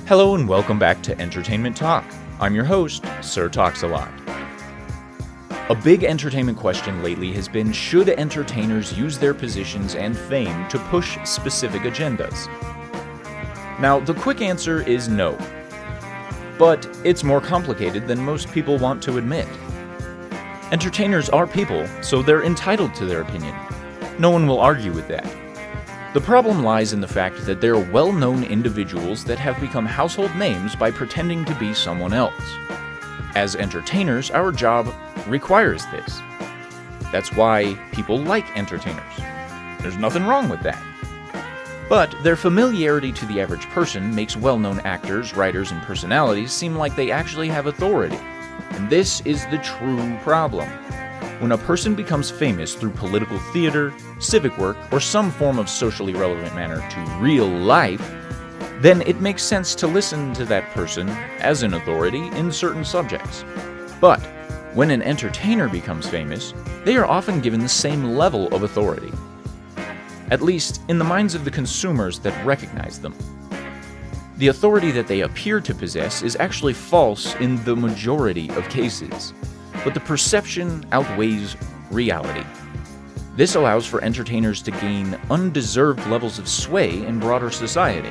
Hello and welcome back to Entertainment Talk. I'm your host, Sir TalksALot. A big entertainment question lately has been, should entertainers use their positions and fame to push specific agendas? Now, the quick answer is no. But it's more complicated than most people want to admit. Entertainers are people, so they're entitled to their opinion. No one will argue with that. The problem lies in the fact that they're well-known individuals that have become household names by pretending to be someone else. As entertainers, our job requires this. That's why people like entertainers. There's nothing wrong with that. But their familiarity to the average person makes well-known actors, writers, and personalities seem like they actually have authority. And this is the true problem. When a person becomes famous through political theater, civic work, or some form of socially relevant manner to real life, then it makes sense to listen to that person as an authority in certain subjects. But when an entertainer becomes famous, they are often given the same level of authority. At least in the minds of the consumers that recognize them. The authority that they appear to possess is actually false in the majority of cases, but the perception outweighs reality. This allows for entertainers to gain undeserved levels of sway in broader society.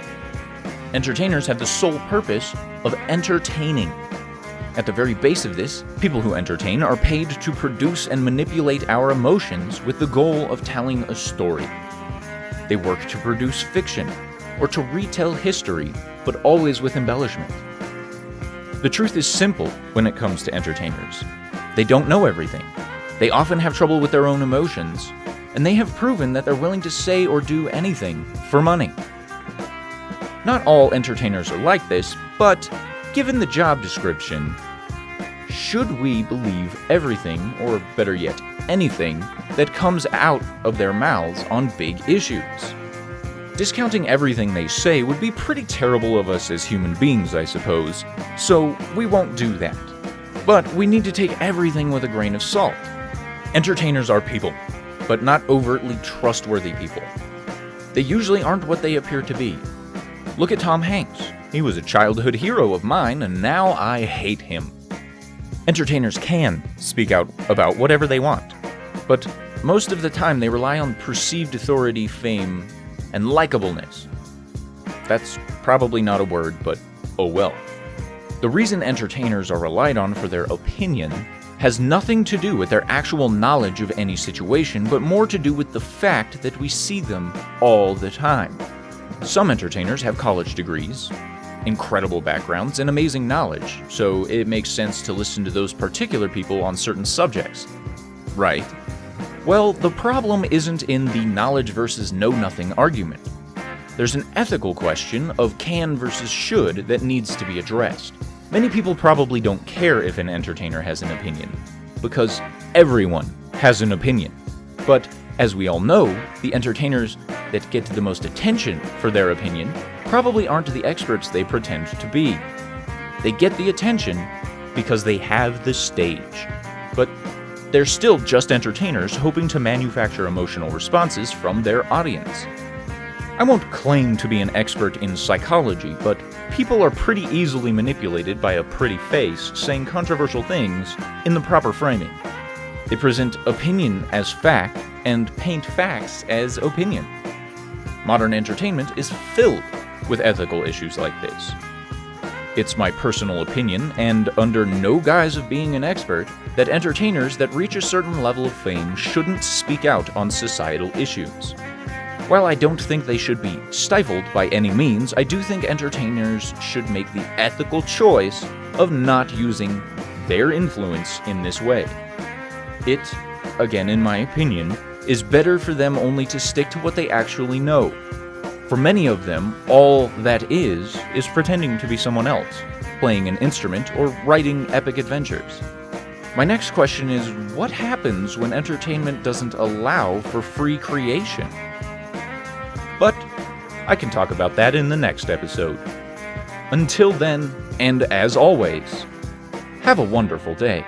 Entertainers have the sole purpose of entertaining. At the very base of this, people who entertain are paid to produce and manipulate our emotions with the goal of telling a story. They work to produce fiction, or to retell history, but always with embellishment. The truth is simple when it comes to entertainers. They don't know everything. They often have trouble with their own emotions, and they have proven that they're willing to say or do anything for money. Not all entertainers are like this, but given the job description, should we believe everything, or better yet, anything, that comes out of their mouths on big issues? Discounting everything they say would be pretty terrible of us as human beings, I suppose, so we won't do that. But we need to take everything with a grain of salt. Entertainers are people, but not overtly trustworthy people. They usually aren't what they appear to be. Look at Tom Hanks. He was a childhood hero of mine, and now I hate him. Entertainers can speak out about whatever they want, but most of the time they rely on perceived authority, fame, and likableness. That's probably not a word, but oh well. The reason entertainers are relied on for their opinion has nothing to do with their actual knowledge of any situation, but more to do with the fact that we see them all the time. Some entertainers have college degrees, incredible backgrounds, and amazing knowledge, so it makes sense to listen to those particular people on certain subjects. Right? Well, the problem isn't in the knowledge versus know-nothing argument. There's an ethical question of can versus should that needs to be addressed. Many people probably don't care if an entertainer has an opinion, because everyone has an opinion. But, as we all know, the entertainers that get the most attention for their opinion probably aren't the experts they pretend to be. They get the attention because they have the stage. But they're still just entertainers hoping to manufacture emotional responses from their audience. I won't claim to be an expert in psychology, but people are pretty easily manipulated by a pretty face saying controversial things in the proper framing. They present opinion as fact and paint facts as opinion. Modern entertainment is filled with ethical issues like this. It's my personal opinion, and under no guise of being an expert, that entertainers that reach a certain level of fame shouldn't speak out on societal issues. While I don't think they should be stifled by any means, I do think entertainers should make the ethical choice of not using their influence in this way. It, again in my opinion, is better for them only to stick to what they actually know. For many of them, all that is pretending to be someone else, playing an instrument, or writing epic adventures. My next question is, what happens when entertainment doesn't allow for free creation? But I can talk about that in the next episode. Until then, and as always, have a wonderful day.